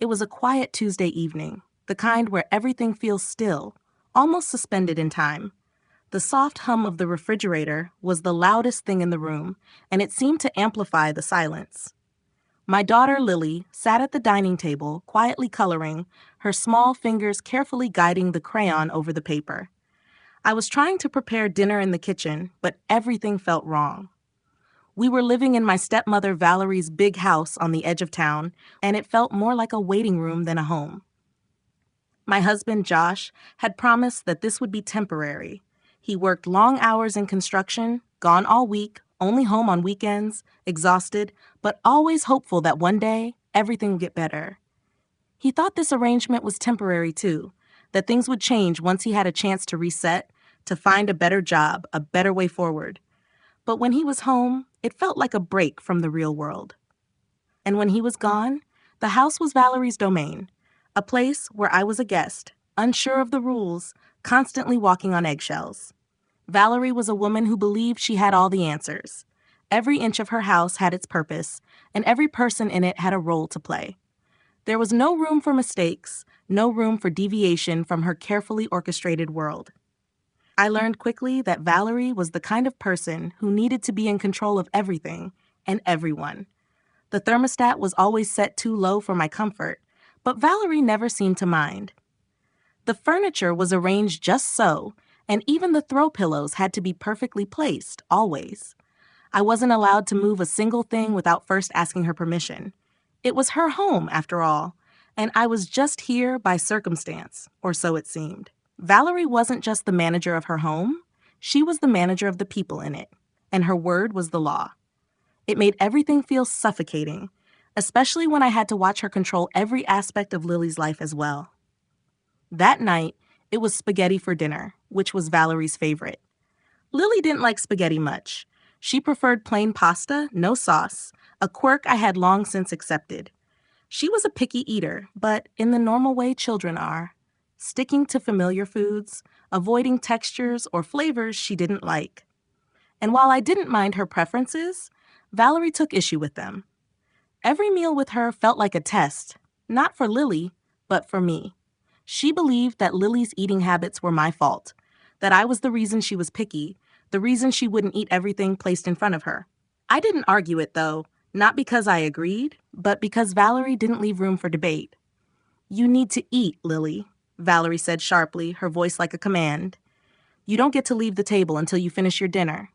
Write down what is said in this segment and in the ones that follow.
It was a quiet Tuesday evening, the kind where everything feels still, almost suspended in time. The soft hum of the refrigerator was the loudest thing in the room, and it seemed to amplify the silence. My daughter Lily sat at the dining table, quietly coloring, her small fingers carefully guiding the crayon over the paper. I was trying to prepare dinner in the kitchen, but everything felt wrong. We were living in my stepmother Valerie's big house on the edge of town, and it felt more like a waiting room than a home. My husband, Josh, had promised that this would be temporary. He worked long hours in construction, gone all week, only home on weekends, exhausted, but always hopeful that one day everything would get better. He thought this arrangement was temporary too, that things would change once he had a chance to reset, to find a better job, a better way forward. But when he was home, it felt like a break from the real world. And when he was gone, the house was Valerie's domain, a place where I was a guest, unsure of the rules, constantly walking on eggshells. Valerie was a woman who believed she had all the answers. Every inch of her house had its purpose, and every person in it had a role to play. There was no room for mistakes, no room for deviation from her carefully orchestrated world. I learned quickly that Valerie was the kind of person who needed to be in control of everything and everyone. The thermostat was always set too low for my comfort, but Valerie never seemed to mind. The furniture was arranged just so, and even the throw pillows had to be perfectly placed, always. I wasn't allowed to move a single thing without first asking her permission. It was her home, after all, and I was just here by circumstance, or so it seemed. Valerie wasn't just the manager of her home, she was the manager of the people in it, and her word was the law. It made everything feel suffocating, especially when I had to watch her control every aspect of Lily's life as well. That night, it was spaghetti for dinner, which was Valerie's favorite. Lily didn't like spaghetti much. She preferred plain pasta, no sauce, a quirk I had long since accepted. She was a picky eater, but in the normal way children are, sticking to familiar foods, avoiding textures or flavors she didn't like. And while I didn't mind her preferences, Valerie took issue with them. Every meal with her felt like a test, not for Lily, but for me. She believed that Lily's eating habits were my fault, that I was the reason she was picky, the reason she wouldn't eat everything placed in front of her. I didn't argue it, though, not because I agreed, but because Valerie didn't leave room for debate. "You need to eat, Lily," Valerie said sharply, her voice like a command. "You don't get to leave the table until you finish your dinner."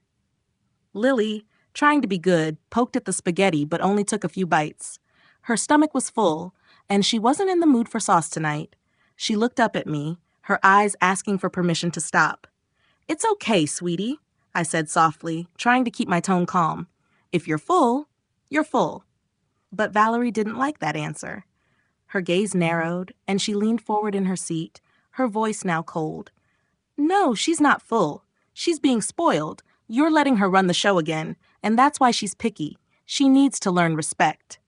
Lily, trying to be good, poked at the spaghetti but only took a few bites. Her stomach was full, and she wasn't in the mood for sauce tonight. She looked up at me, her eyes asking for permission to stop. "It's okay, sweetie," I said softly, trying to keep my tone calm. "If you're full, you're full." But Valerie didn't like that answer. Her gaze narrowed, and she leaned forward in her seat, her voice now cold. "No, she's not full. She's being spoiled. You're letting her run the show again, and that's why she's picky. She needs to learn respect."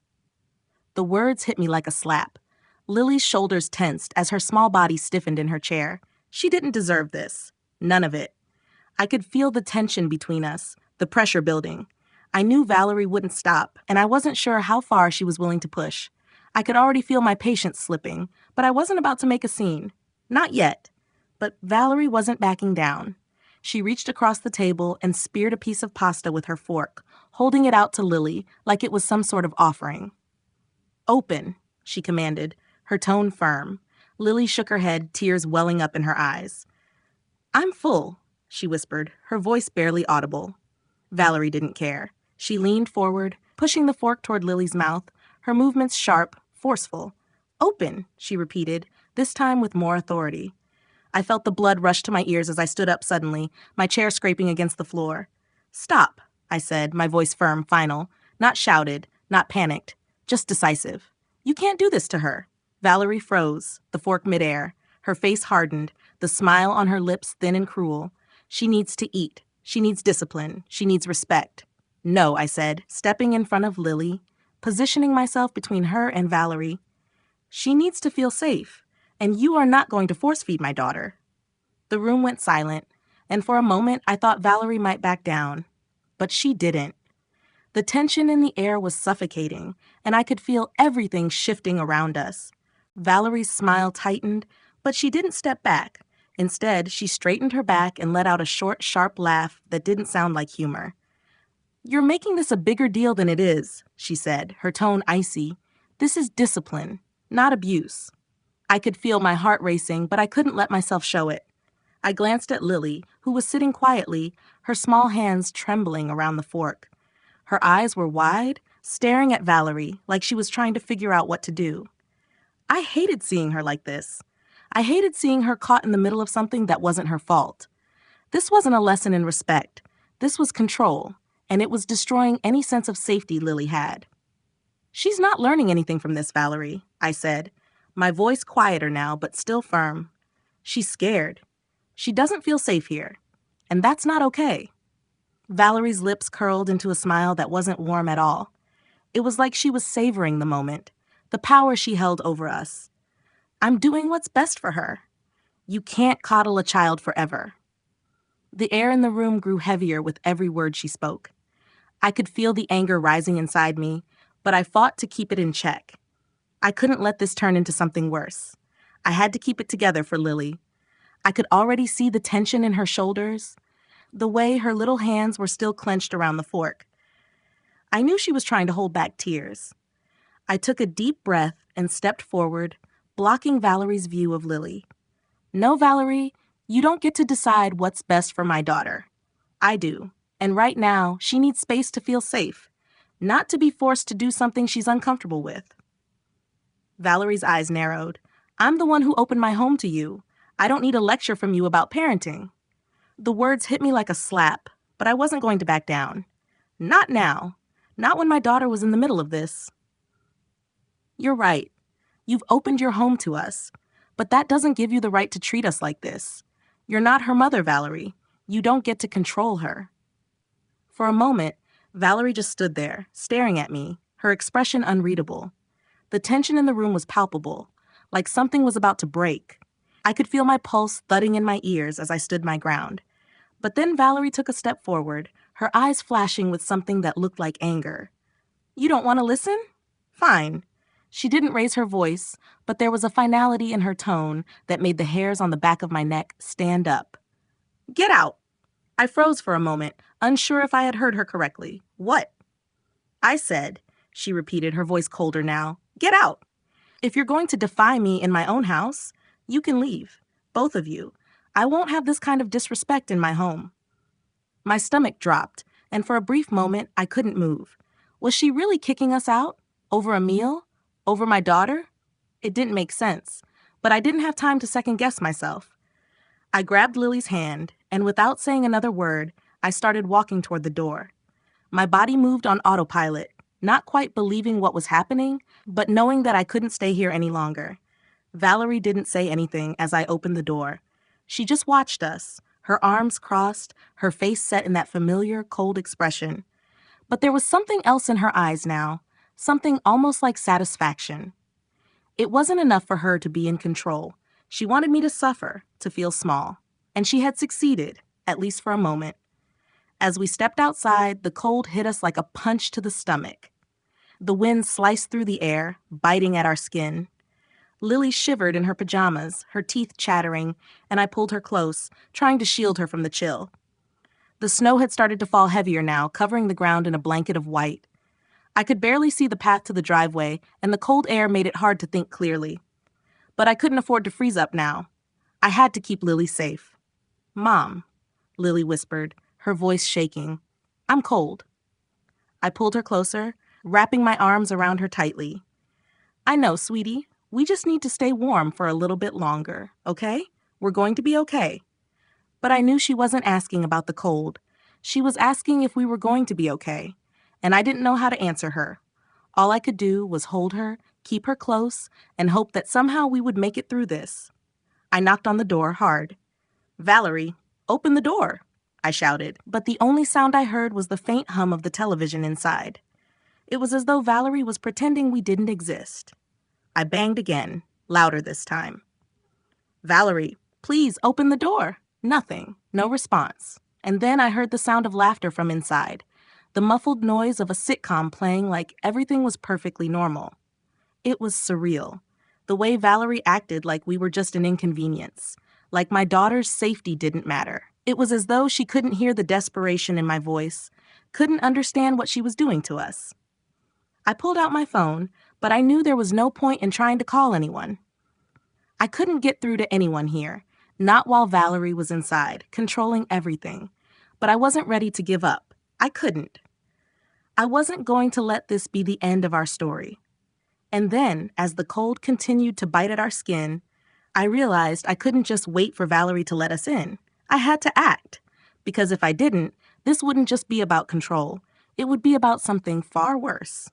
The words hit me like a slap. Lily's shoulders tensed as her small body stiffened in her chair. She didn't deserve this. None of it. I could feel the tension between us, the pressure building. I knew Valerie wouldn't stop, and I wasn't sure how far she was willing to push. I could already feel my patience slipping, but I wasn't about to make a scene. Not yet. But Valerie wasn't backing down. She reached across the table and speared a piece of pasta with her fork, holding it out to Lily like it was some sort of offering. "Open," she commanded, her tone firm. Lily shook her head, tears welling up in her eyes. "I'm full," she whispered, her voice barely audible. Valerie didn't care. She leaned forward, pushing the fork toward Lily's mouth, her movements sharp, forceful. "Open," she repeated, this time with more authority. I felt the blood rush to my ears as I stood up suddenly, my chair scraping against the floor. "Stop," I said, my voice firm, final. Not shouted, not panicked, just decisive. "You can't do this to her." Valerie froze, the fork midair. Her face hardened, the smile on her lips thin and cruel. "She needs to eat. She needs discipline. She needs respect." "No," I said, stepping in front of Lily, positioning myself between her and Valerie. "She needs to feel safe, and you are not going to force-feed my daughter." The room went silent, and for a moment I thought Valerie might back down. But she didn't. The tension in the air was suffocating, and I could feel everything shifting around us. Valerie's smile tightened, but she didn't step back. Instead, she straightened her back and let out a short, sharp laugh that didn't sound like humor. "You're making this a bigger deal than it is," she said, her tone icy. "This is discipline, not abuse." I could feel my heart racing, but I couldn't let myself show it. I glanced at Lily, who was sitting quietly, her small hands trembling around the fork. Her eyes were wide, staring at Valerie like she was trying to figure out what to do. I hated seeing her like this. I hated seeing her caught in the middle of something that wasn't her fault. This wasn't a lesson in respect. This was control, and it was destroying any sense of safety Lily had. "She's not learning anything from this, Valerie," I said, my voice quieter now but still firm. "She's scared. She doesn't feel safe here, and that's not okay." Valerie's lips curled into a smile that wasn't warm at all. It was like she was savoring the moment, the power she held over us. "I'm doing what's best for her. You can't coddle a child forever." The air in the room grew heavier with every word she spoke. I could feel the anger rising inside me, but I fought to keep it in check. I couldn't let this turn into something worse. I had to keep it together for Lily. I could already see the tension in her shoulders, the way her little hands were still clenched around the fork. I knew she was trying to hold back tears. I took a deep breath and stepped forward, blocking Valerie's view of Lily. "No, Valerie, you don't get to decide what's best for my daughter. I do, and right now she needs space to feel safe, not to be forced to do something she's uncomfortable with." Valerie's eyes narrowed. "I'm the one who opened my home to you. I don't need a lecture from you about parenting." The words hit me like a slap, but I wasn't going to back down. Not now. Not when my daughter was in the middle of this. "You're right. You've opened your home to us, but that doesn't give you the right to treat us like this. You're not her mother, Valerie. You don't get to control her." For a moment, Valerie just stood there, staring at me, her expression unreadable. The tension in the room was palpable, like something was about to break. I could feel my pulse thudding in my ears as I stood my ground. But then Valerie took a step forward, her eyes flashing with something that looked like anger. "You don't want to listen? Fine." She didn't raise her voice, but there was a finality in her tone that made the hairs on the back of my neck stand up. "Get out." I froze for a moment, unsure if I had heard her correctly. "What?" "I said," she repeated, her voice colder now, "get out. If you're going to defy me in my own house, you can leave. Both of you. I won't have this kind of disrespect in my home." My stomach dropped, and for a brief moment, I couldn't move. Was she really kicking us out? Over a meal? Over my daughter? It didn't make sense, but I didn't have time to second-guess myself. I grabbed Lily's hand, and without saying another word, I started walking toward the door. My body moved on autopilot, not quite believing what was happening, but knowing that I couldn't stay here any longer. Valerie didn't say anything as I opened the door. She just watched us, her arms crossed, her face set in that familiar, cold expression. But there was something else in her eyes now, something almost like satisfaction. It wasn't enough for her to be in control. She wanted me to suffer, to feel small. And she had succeeded, at least for a moment. As we stepped outside, the cold hit us like a punch to the stomach. The wind sliced through the air, biting at our skin. Lily shivered in her pajamas, her teeth chattering, and I pulled her close, trying to shield her from the chill. The snow had started to fall heavier now, covering the ground in a blanket of white. I could barely see the path to the driveway, and the cold air made it hard to think clearly. But I couldn't afford to freeze up now. I had to keep Lily safe. "Mom," Lily whispered, her voice shaking. "I'm cold." I pulled her closer, wrapping my arms around her tightly. "I know, sweetie. We just need to stay warm for a little bit longer, okay? We're going to be okay." But I knew she wasn't asking about the cold. She was asking if we were going to be okay, and I didn't know how to answer her. All I could do was hold her, keep her close, and hope that somehow we would make it through this. I knocked on the door hard. "Valerie, open the door," I shouted, but the only sound I heard was the faint hum of the television inside. It was as though Valerie was pretending we didn't exist. I banged again, louder this time. "Valerie, please open the door." Nothing, no response. And then I heard the sound of laughter from inside. the muffled noise of a sitcom playing like everything was perfectly normal. It was surreal. The way Valerie acted like we were just an inconvenience, like my daughter's safety didn't matter. It was as though she couldn't hear the desperation in my voice, couldn't understand what she was doing to us. I pulled out my phone, but I knew there was no point in trying to call anyone. I couldn't get through to anyone here, not while Valerie was inside, controlling everything. But I wasn't ready to give up. I couldn't. I wasn't going to let this be the end of our story. And then, as the cold continued to bite at our skin, I realized I couldn't just wait for Valerie to let us in. I had to act. Because if I didn't, this wouldn't just be about control. It would be about something far worse.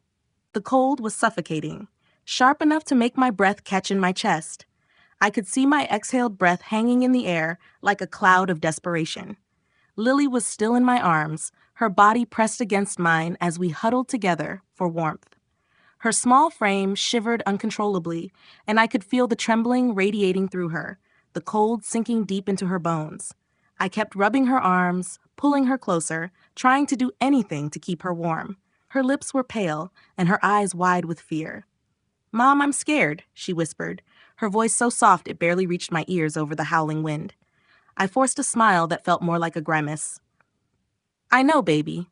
The cold was suffocating, sharp enough to make my breath catch in my chest. I could see my exhaled breath hanging in the air like a cloud of desperation. Lily was still in my arms, her body pressed against mine as we huddled together for warmth. Her small frame shivered uncontrollably, and I could feel the trembling radiating through her, the cold sinking deep into her bones. I kept rubbing her arms, pulling her closer, trying to do anything to keep her warm. Her lips were pale, and her eyes wide with fear. "Mom, I'm scared," she whispered, her voice so soft it barely reached my ears over the howling wind. I forced a smile that felt more like a grimace. "I know, baby.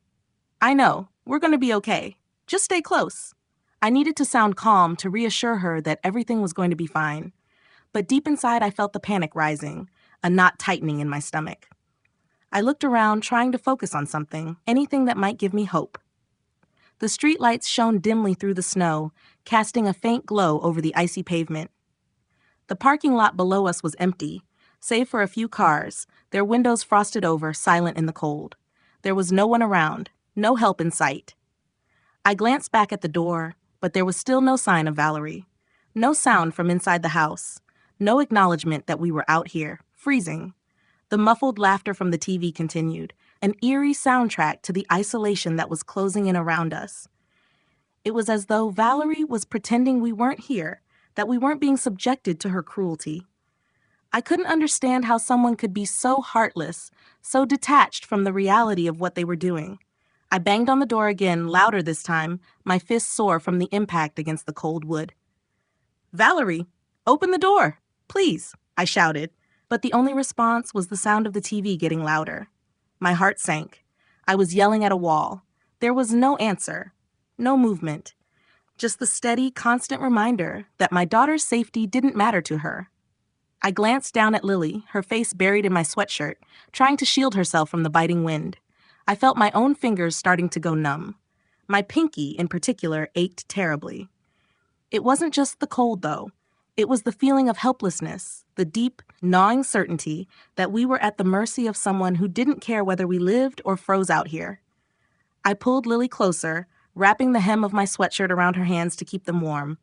I know. We're going to be okay. Just stay close." I needed to sound calm to reassure her that everything was going to be fine. But deep inside, I felt the panic rising, a knot tightening in my stomach. I looked around, trying to focus on something, anything that might give me hope. The streetlights shone dimly through the snow, casting a faint glow over the icy pavement. The parking lot below us was empty, save for a few cars, their windows frosted over, silent in the cold. There was no one around, no help in sight. I glanced back at the door, but there was still no sign of Valerie. No sound from inside the house. No acknowledgement that we were out here, freezing. The muffled laughter from the TV continued, an eerie soundtrack to the isolation that was closing in around us. It was as though Valerie was pretending we weren't here, that we weren't being subjected to her cruelty. I couldn't understand how someone could be so heartless, so detached from the reality of what they were doing. I banged on the door again, louder this time, my fists sore from the impact against the cold wood. "Valerie, open the door, please," I shouted, but the only response was the sound of the TV getting louder. My heart sank. I was yelling at a wall. There was no answer, no movement, just the steady, constant reminder that my daughter's safety didn't matter to her. I glanced down at Lily, her face buried in my sweatshirt, trying to shield herself from the biting wind. I felt my own fingers starting to go numb. My pinky, in particular, ached terribly. It wasn't just the cold, though. It was the feeling of helplessness, the deep, gnawing certainty that we were at the mercy of someone who didn't care whether we lived or froze out here. I pulled Lily closer, wrapping the hem of my sweatshirt around her hands to keep them warm.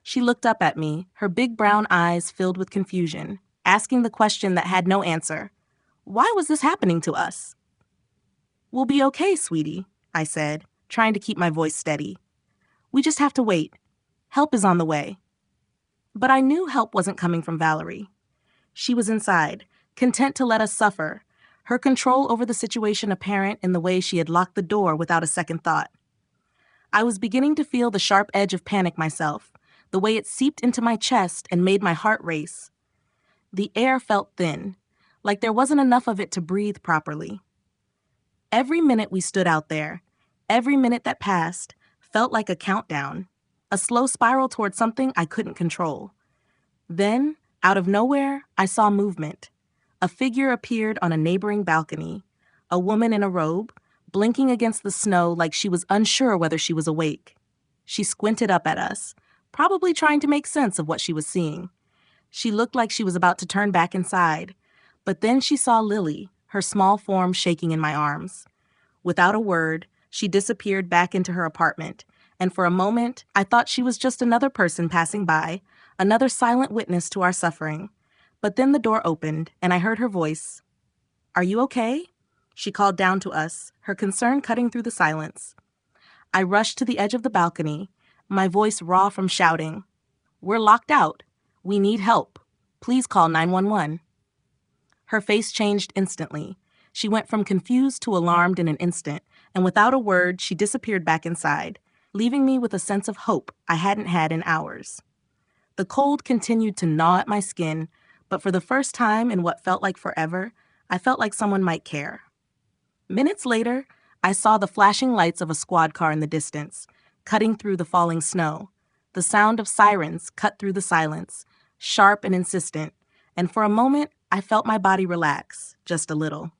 She looked up at me, her big brown eyes filled with confusion, asking the question that had no answer. Why was this happening to us? "We'll be okay, sweetie," I said, trying to keep my voice steady. "We just have to wait. Help is on the way." But I knew help wasn't coming from Valerie. She was inside, content to let us suffer, her control over the situation apparent in the way she had locked the door without a second thought. I was beginning to feel the sharp edge of panic myself, the way it seeped into my chest and made my heart race. The air felt thin, like there wasn't enough of it to breathe properly. Every minute we stood out there, every minute that passed, felt like a countdown, a slow spiral toward something I couldn't control. Then, out of nowhere, I saw movement. A figure appeared on a neighboring balcony, a woman in a robe, blinking against the snow like she was unsure whether she was awake. She squinted up at us, probably trying to make sense of what she was seeing. She looked like she was about to turn back inside, but then she saw Lily, her small form shaking in my arms. Without a word, she disappeared back into her apartment, and for a moment, I thought she was just another person passing by, another silent witness to our suffering. But then the door opened, and I heard her voice. "Are you okay?" She called down to us, her concern cutting through the silence. I rushed to the edge of the balcony, my voice raw from shouting. "We're locked out. We need help. Please call 911. Her face changed instantly. She went from confused to alarmed in an instant, and without a word, she disappeared back inside, leaving me with a sense of hope I hadn't had in hours. The cold continued to gnaw at my skin, but for the first time in what felt like forever, I felt like someone might care. Minutes later, I saw the flashing lights of a squad car in the distance, cutting through the falling snow. The sound of sirens cut through the silence, sharp and insistent, and for a moment, I felt my body relax, just a little.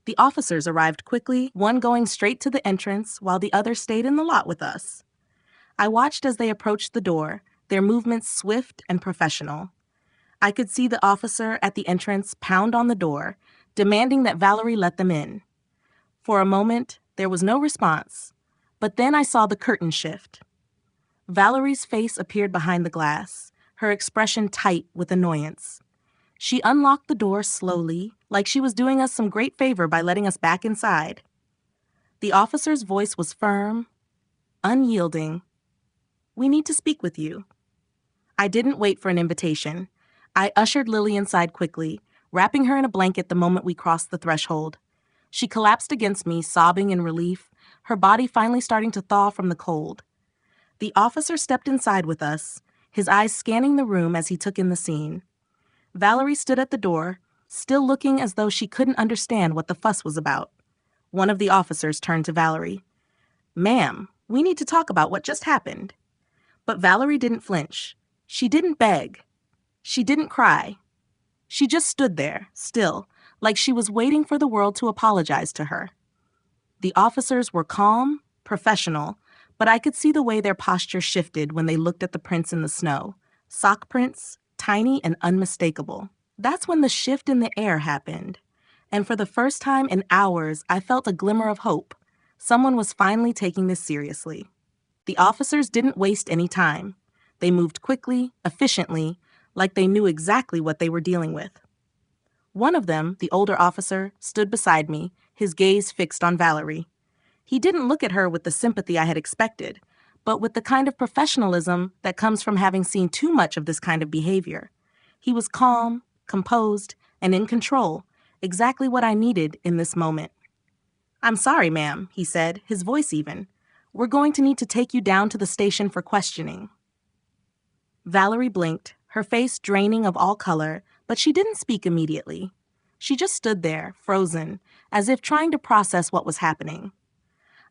The officers arrived quickly, one going straight to the entrance while the other stayed in the lot with us. I watched as they approached the door, their movements swift and professional. I could see the officer at the entrance pound on the door, demanding that Valerie let them in. For a moment, there was no response, but then I saw the curtain shift. Valerie's face appeared behind the glass, her expression tight with annoyance. She unlocked the door slowly, like she was doing us some great favor by letting us back inside. The officer's voice was firm, unyielding. "We need to speak with you." I didn't wait for an invitation. I ushered Lily inside quickly, wrapping her in a blanket the moment we crossed the threshold. She collapsed against me, sobbing in relief, her body finally starting to thaw from the cold. The officer stepped inside with us, his eyes scanning the room as he took in the scene. Valerie stood at the door, still looking as though she couldn't understand what the fuss was about. One of the officers turned to Valerie. "Ma'am, we need to talk about what just happened." But Valerie didn't flinch. She didn't beg. She didn't cry. She just stood there, still, like she was waiting for the world to apologize to her. The officers were calm, professional, but I could see the way their posture shifted when they looked at the prints in the snow. Sock prints, tiny and unmistakable. That's when the shift in the air happened. And for the first time in hours, I felt a glimmer of hope. Someone was finally taking this seriously. The officers didn't waste any time. They moved quickly, efficiently, like they knew exactly what they were dealing with. One of them, the older officer, stood beside me, his gaze fixed on Valerie. He didn't look at her with the sympathy I had expected, but with the kind of professionalism that comes from having seen too much of this kind of behavior. He was calm, composed, and in control, exactly what I needed in this moment. "I'm sorry, ma'am," he said, his voice even. "We're going to need to take you down to the station for questioning." Valerie blinked, her face draining of all color, but she didn't speak immediately. She just stood there, frozen, as if trying to process what was happening.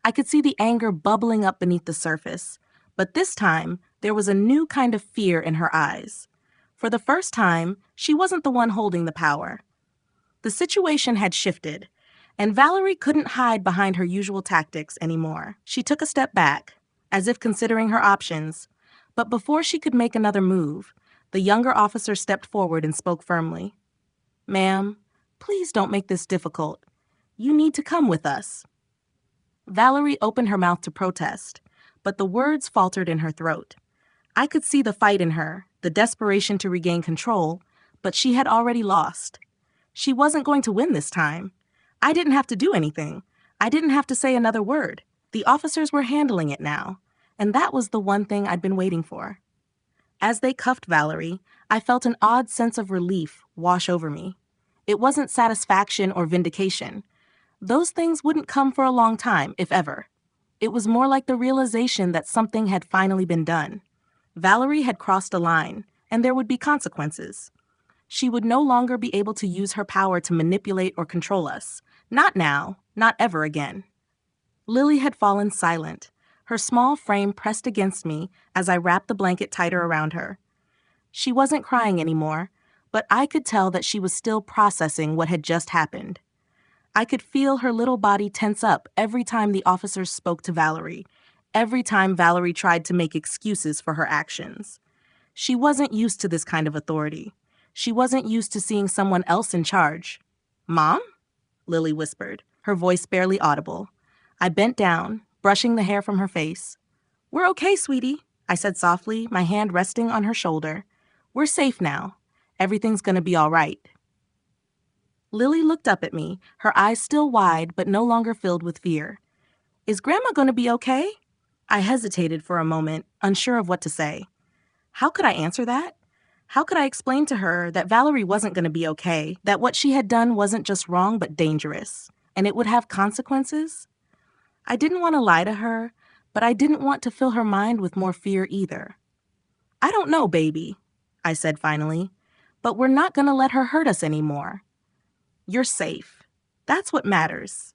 I could see the anger bubbling up beneath the surface, but this time there was a new kind of fear in her eyes. For the first time, she wasn't the one holding the power. The situation had shifted, and Valerie couldn't hide behind her usual tactics anymore. She took a step back, as if considering her options, but before she could make another move, the younger officer stepped forward and spoke firmly. "Ma'am, please don't make this difficult. You need to come with us." Valerie opened her mouth to protest, but the words faltered in her throat. I could see the fight in her, the desperation to regain control, but she had already lost. She wasn't going to win this time. I didn't have to do anything. I didn't have to say another word. The officers were handling it now, and that was the one thing I'd been waiting for. As they cuffed Valerie, I felt an odd sense of relief wash over me. It wasn't satisfaction or vindication. Those things wouldn't come for a long time, if ever. It was more like the realization that something had finally been done. Valerie had crossed a line, and there would be consequences. She would no longer be able to use her power to manipulate or control us. Not now, not ever again. Lily had fallen silent, her small frame pressed against me as I wrapped the blanket tighter around her. She wasn't crying anymore, but I could tell that she was still processing what had just happened. I could feel her little body tense up every time the officers spoke to Valerie, every time Valerie tried to make excuses for her actions. She wasn't used to this kind of authority. She wasn't used to seeing someone else in charge. "Mom?" Lily whispered, her voice barely audible. I bent down, brushing the hair from her face. "We're okay, sweetie," I said softly, my hand resting on her shoulder. "We're safe now. Everything's gonna be all right." Lily looked up at me, her eyes still wide but no longer filled with fear. "Is Grandma gonna be okay?" I hesitated for a moment, unsure of what to say. How could I answer that? How could I explain to her that Valerie wasn't going to be okay, that what she had done wasn't just wrong but dangerous, and it would have consequences? I didn't want to lie to her, but I didn't want to fill her mind with more fear either. I don't know, baby, I said finally, but we're not going to let her hurt us anymore. You're safe. That's what matters.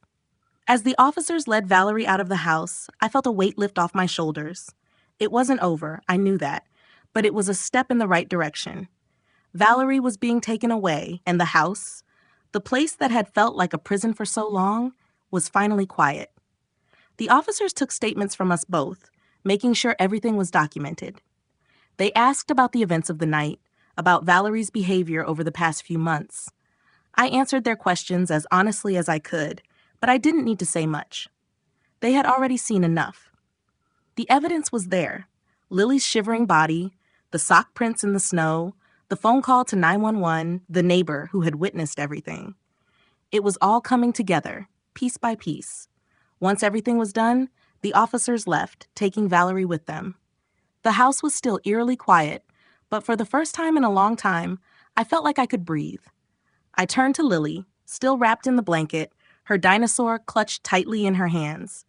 As the officers led Valerie out of the house, I felt a weight lift off my shoulders. It wasn't over, I knew that, but it was a step in the right direction. Valerie was being taken away, and the house, the place that had felt like a prison for so long, was finally quiet. The officers took statements from us both, making sure everything was documented. They asked about the events of the night, about Valerie's behavior over the past few months. I answered their questions as honestly as I could, but I didn't need to say much. They had already seen enough. The evidence was there: Lily's shivering body, the sock prints in the snow, the phone call to 911, the neighbor who had witnessed everything. It was all coming together, piece by piece. Once everything was done, the officers left, taking Valerie with them. The house was still eerily quiet, but for the first time in a long time, I felt like I could breathe. I turned to Lily, still wrapped in the blanket, her dinosaur clutched tightly in her hands.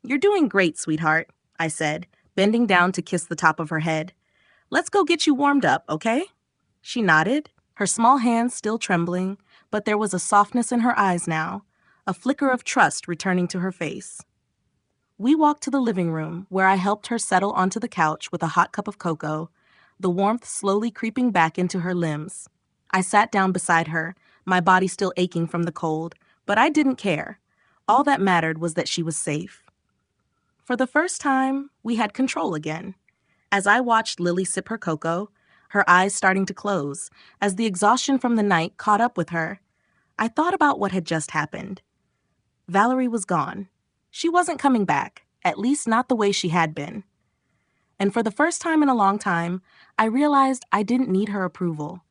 "You're doing great, sweetheart," I said, bending down to kiss the top of her head. "Let's go get you warmed up, okay?" She nodded, her small hands still trembling, but there was a softness in her eyes now, a flicker of trust returning to her face. We walked to the living room, where I helped her settle onto the couch with a hot cup of cocoa, the warmth slowly creeping back into her limbs. I sat down beside her, my body still aching from the cold, but I didn't care. All that mattered was that she was safe. For the first time, we had control again. As I watched Lily sip her cocoa, her eyes starting to close, as the exhaustion from the night caught up with her, I thought about what had just happened. Valerie was gone. She wasn't coming back, at least not the way she had been. And for the first time in a long time, I realized I didn't need her approval.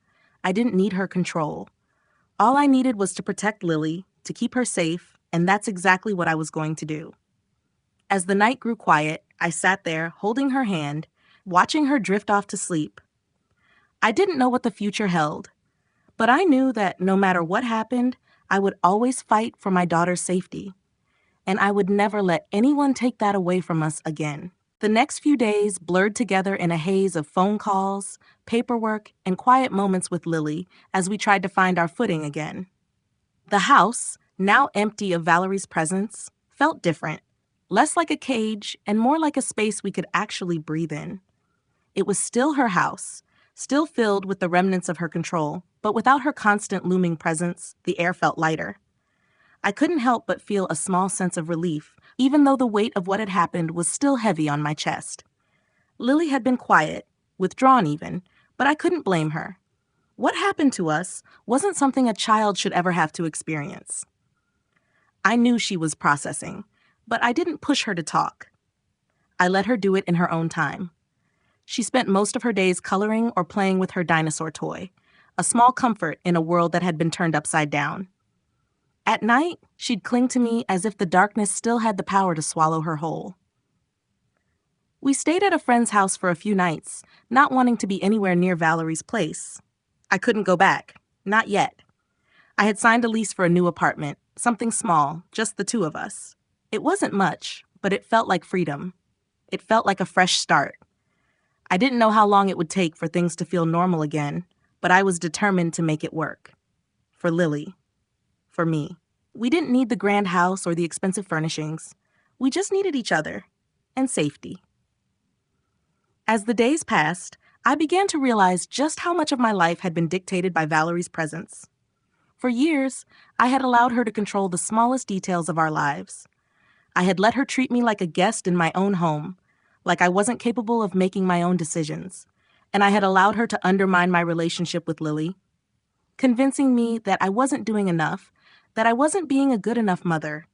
I didn't need her control. All I needed was to protect Lily, to keep her safe, and that's exactly what I was going to do. As the night grew quiet, I sat there, holding her hand, watching her drift off to sleep. I didn't know what the future held, but I knew that no matter what happened, I would always fight for my daughter's safety. And I would never let anyone take that away from us again. The next few days blurred together in a haze of phone calls, paperwork, and quiet moments with Lily as we tried to find our footing again. The house, now empty of Valerie's presence, felt different, less like a cage and more like a space we could actually breathe in. It was still her house, still filled with the remnants of her control, but without her constant looming presence, the air felt lighter. I couldn't help but feel a small sense of relief, even though the weight of what had happened was still heavy on my chest. Lily had been quiet, withdrawn even, but I couldn't blame her. What happened to us wasn't something a child should ever have to experience. I knew she was processing, but I didn't push her to talk. I let her do it in her own time. She spent most of her days coloring or playing with her dinosaur toy, a small comfort in a world that had been turned upside down. At night, she'd cling to me as if the darkness still had the power to swallow her whole. We stayed at a friend's house for a few nights, not wanting to be anywhere near Valerie's place. I couldn't go back, not yet. I had signed a lease for a new apartment, something small, just the two of us. It wasn't much, but it felt like freedom. It felt like a fresh start. I didn't know how long it would take for things to feel normal again, but I was determined to make it work. For Lily. For me. We didn't need the grand house or the expensive furnishings. We just needed each other. And safety. As the days passed, I began to realize just how much of my life had been dictated by Valerie's presence. For years, I had allowed her to control the smallest details of our lives. I had let her treat me like a guest in my own home, like I wasn't capable of making my own decisions, and I had allowed her to undermine my relationship with Lily, convincing me that I wasn't doing enough, that I wasn't being a good enough mother.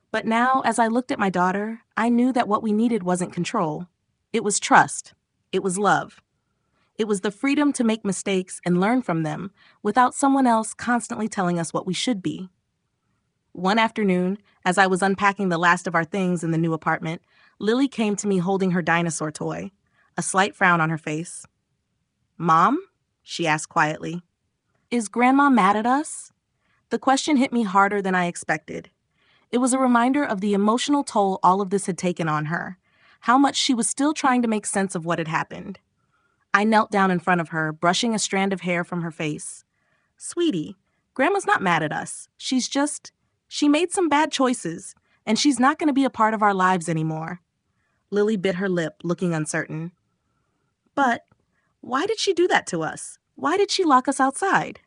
But now, as I looked at my daughter, I knew that what we needed wasn't control. It was trust. It was love. It was the freedom to make mistakes and learn from them without someone else constantly telling us what we should be. One afternoon, as I was unpacking the last of our things in the new apartment, Lily came to me holding her dinosaur toy, a slight frown on her face. "Mom?" she asked quietly. "Is Grandma mad at us?" The question hit me harder than I expected. It was a reminder of the emotional toll all of this had taken on her, how much she was still trying to make sense of what had happened. I knelt down in front of her, brushing a strand of hair from her face. Sweetie, Grandma's not mad at us. She made some bad choices, and she's not going to be a part of our lives anymore. Lily bit her lip, looking uncertain. But why did she do that to us? Why did she lock us outside?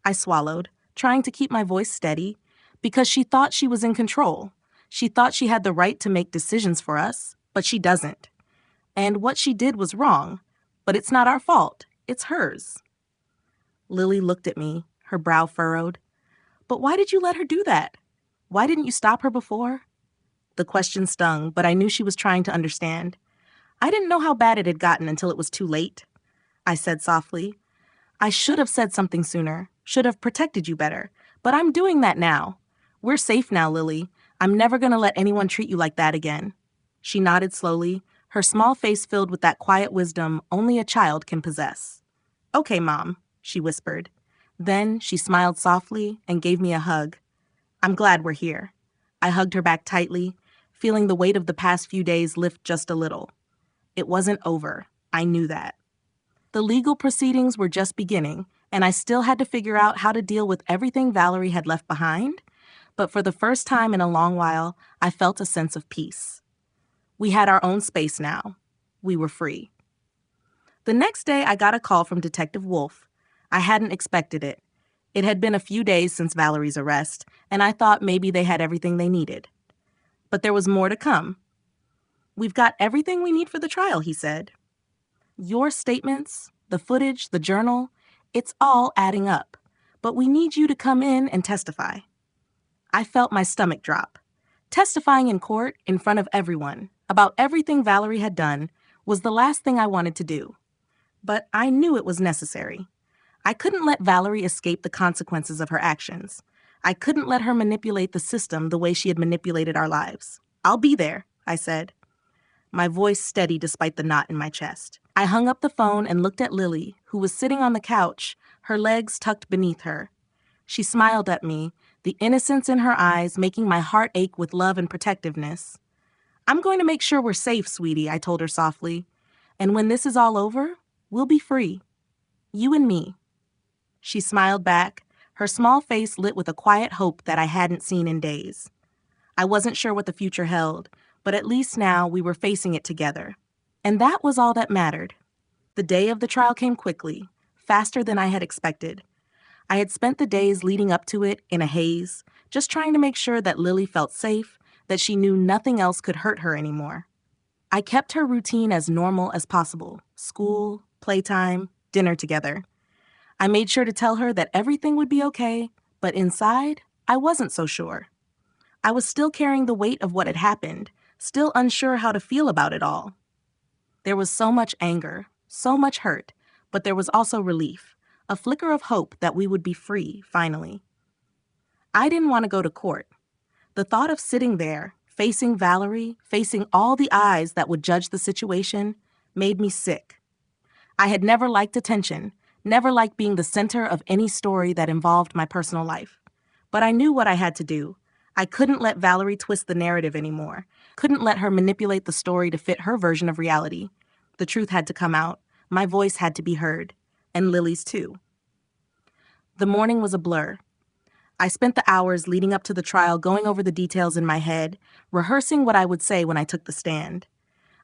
I swallowed, trying to keep my voice steady, because she thought she was in control. She thought she had the right to make decisions for us, but she doesn't. And what she did was wrong, but it's not our fault. It's hers. Lily looked at me, her brow furrowed. But why did you let her do that? Why didn't you stop her before? The question stung, but I knew she was trying to understand. I didn't know how bad it had gotten until it was too late. I said softly, I should have said something sooner, should have protected you better, but I'm doing that now. We're safe now, Lily. I'm never going to let anyone treat you like that again. She nodded slowly, her small face filled with that quiet wisdom only a child can possess. Okay, Mom, she whispered. Then she smiled softly and gave me a hug. I'm glad we're here. I hugged her back tightly, feeling the weight of the past few days lift just a little. It wasn't over. I knew that. The legal proceedings were just beginning, and I still had to figure out how to deal with everything Valerie had left behind. But for the first time in a long while, I felt a sense of peace. We had our own space now. We were free. The next day, I got a call from Detective Wolf. I hadn't expected it. It had been a few days since Valerie's arrest, and I thought maybe they had everything they needed. But there was more to come. We've got everything we need for the trial, he said. Your statements, the footage, the journal, it's all adding up. But we need you to come in and testify. I felt my stomach drop. Testifying in court, in front of everyone, about everything Valerie had done, was the last thing I wanted to do. But I knew it was necessary. I couldn't let Valerie escape the consequences of her actions. I couldn't let her manipulate the system the way she had manipulated our lives. I'll be there, I said. My voice steady despite the knot in my chest. I hung up the phone and looked at Lily, who was sitting on the couch, her legs tucked beneath her. She smiled at me, the innocence in her eyes making my heart ache with love and protectiveness. I'm going to make sure we're safe, sweetie, I told her softly. And when this is all over, we'll be free. You and me. She smiled back, her small face lit with a quiet hope that I hadn't seen in days. I wasn't sure what the future held, but at least now we were facing it together. And that was all that mattered. The day of the trial came quickly, faster than I had expected. I had spent the days leading up to it in a haze, just trying to make sure that Lily felt safe, that she knew nothing else could hurt her anymore. I kept her routine as normal as possible: school, playtime, dinner together. I made sure to tell her that everything would be okay, but inside, I wasn't so sure. I was still carrying the weight of what had happened, still unsure how to feel about it all. There was so much anger, so much hurt, but there was also relief, a flicker of hope that we would be free, finally. I didn't want to go to court. The thought of sitting there, facing Valerie, facing all the eyes that would judge the situation, made me sick. I had never liked attention, never liked being the center of any story that involved my personal life. But I knew what I had to do. I couldn't let Valerie twist the narrative anymore, couldn't let her manipulate the story to fit her version of reality. The truth had to come out. My voice had to be heard. And Lily's too. The morning was a blur. I spent the hours leading up to the trial going over the details in my head, rehearsing what I would say when I took the stand.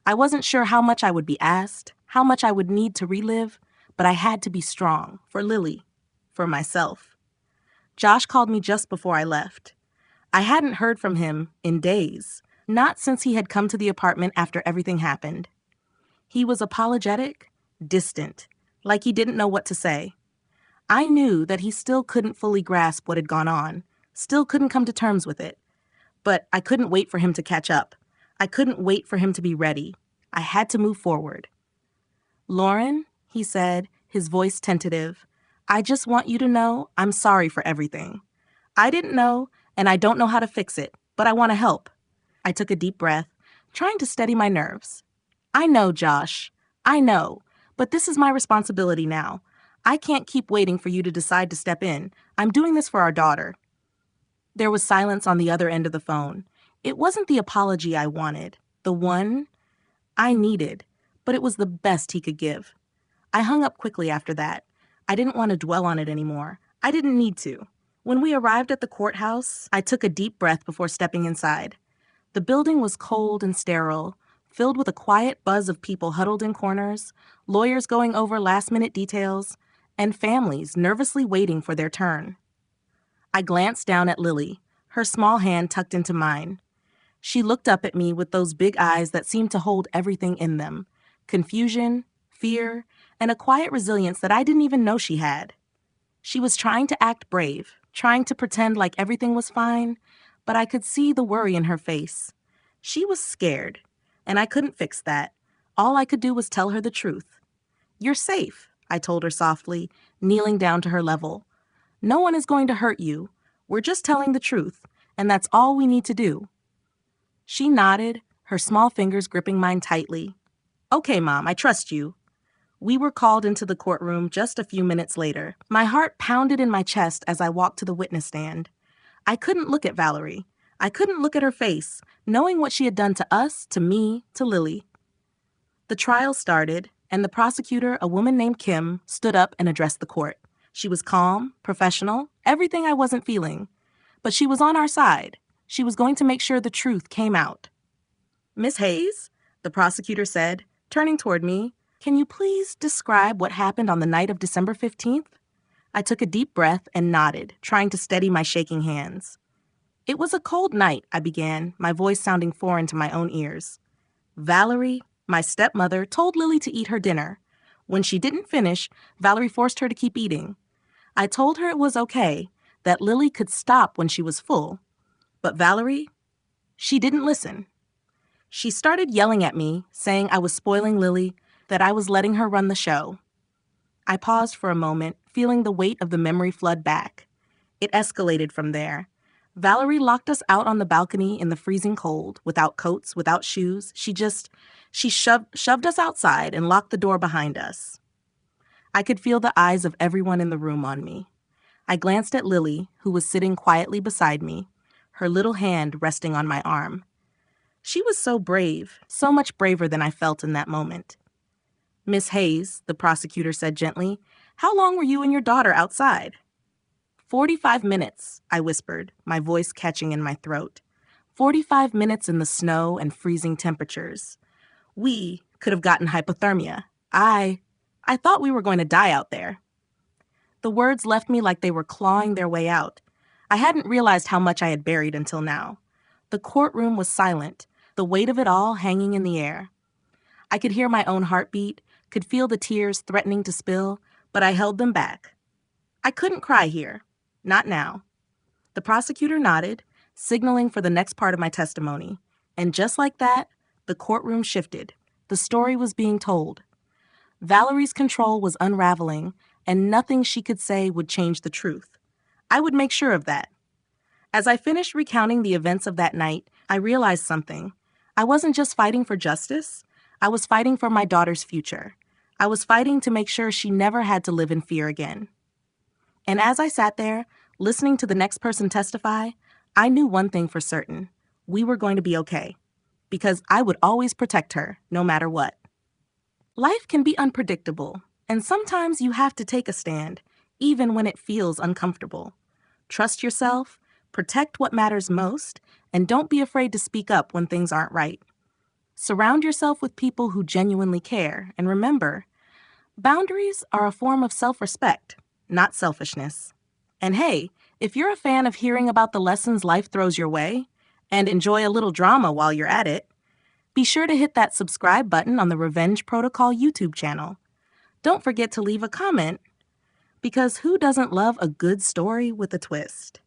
I wasn't sure how much I would be asked, how much I would need to relive, but I had to be strong for Lily, for myself. Josh called me just before I left. I hadn't heard from him in days, not since he had come to the apartment after everything happened. He was apologetic, distant, like he didn't know what to say. I knew that he still couldn't fully grasp what had gone on, still couldn't come to terms with it. But I couldn't wait for him to catch up. I couldn't wait for him to be ready. I had to move forward. Lauren, he said, his voice tentative, I just want you to know I'm sorry for everything. I didn't know, and I don't know how to fix it, but I want to help. I took a deep breath, trying to steady my nerves. I know, Josh. I know. But this is my responsibility now. I can't keep waiting for you to decide to step in. I'm doing this for our daughter. There was silence on the other end of the phone. It wasn't the apology I wanted, the one I needed, but it was the best he could give. I hung up quickly after that. I didn't want to dwell on it anymore. I didn't need to. When we arrived at the courthouse, I took a deep breath before stepping inside. The building was cold and sterile, filled with a quiet buzz of people huddled in corners, lawyers going over last-minute details, and families nervously waiting for their turn. I glanced down at Lily, her small hand tucked into mine. She looked up at me with those big eyes that seemed to hold everything in them: confusion, fear, and a quiet resilience that I didn't even know she had. She was trying to act brave, trying to pretend like everything was fine, but I could see the worry in her face. She was scared, and I couldn't fix that. All I could do was tell her the truth. "You're safe," I told her softly, kneeling down to her level. "No one is going to hurt you. We're just telling the truth, and that's all we need to do." She nodded, her small fingers gripping mine tightly. "Okay, Mom, I trust you." We were called into the courtroom just a few minutes later. My heart pounded in my chest as I walked to the witness stand. I couldn't look at Valerie. I couldn't look at her face, knowing what she had done to us, to me, to Lily. The trial started, and the prosecutor, a woman named Kim, stood up and addressed the court. She was calm, professional, everything I wasn't feeling. But she was on our side. She was going to make sure the truth came out. "Miss Hayes," the prosecutor said, turning toward me, "can you please describe what happened on the night of December 15th? I took a deep breath and nodded, trying to steady my shaking hands. "It was a cold night," I began, my voice sounding foreign to my own ears. "Valerie, my stepmother, told Lily to eat her dinner. When she didn't finish, Valerie forced her to keep eating. I told her it was okay, that Lily could stop when she was full. But Valerie, she didn't listen. She started yelling at me, saying I was spoiling Lily, that I was letting her run the show." I paused for a moment, feeling the weight of the memory flood back. It escalated from there. Valerie locked us out on the balcony in the freezing cold, without coats, without shoes. She shoved us outside and locked the door behind us. I could feel the eyes of everyone in the room on me. I glanced at Lily, who was sitting quietly beside me, her little hand resting on my arm. She was so brave, so much braver than I felt in that moment. "Miss Hayes," the prosecutor said gently, "how long were you and your daughter outside?" 45 minutes, I whispered, my voice catching in my throat. 45 minutes in the snow and freezing temperatures. We could have gotten hypothermia. I thought we were going to die out there. The words left me like they were clawing their way out. I hadn't realized how much I had buried until now. The courtroom was silent, the weight of it all hanging in the air. I could hear my own heartbeat, could feel the tears threatening to spill, but I held them back. I couldn't cry here. Not now. The prosecutor nodded, signaling for the next part of my testimony. And just like that, the courtroom shifted. The story was being told. Valerie's control was unraveling, and nothing she could say would change the truth. I would make sure of that. As I finished recounting the events of that night, I realized something. I wasn't just fighting for justice. I was fighting for my daughter's future. I was fighting to make sure she never had to live in fear again. And as I sat there, listening to the next person testify, I knew one thing for certain. We were going to be okay. Because I would always protect her, no matter what. Life can be unpredictable, and sometimes you have to take a stand, even when it feels uncomfortable. Trust yourself, protect what matters most, and don't be afraid to speak up when things aren't right. Surround yourself with people who genuinely care, and remember, boundaries are a form of self-respect, not selfishness. And hey, if you're a fan of hearing about the lessons life throws your way, and enjoy a little drama while you're at it, be sure to hit that subscribe button on the Revenge Protocol YouTube channel. Don't forget to leave a comment, because who doesn't love a good story with a twist?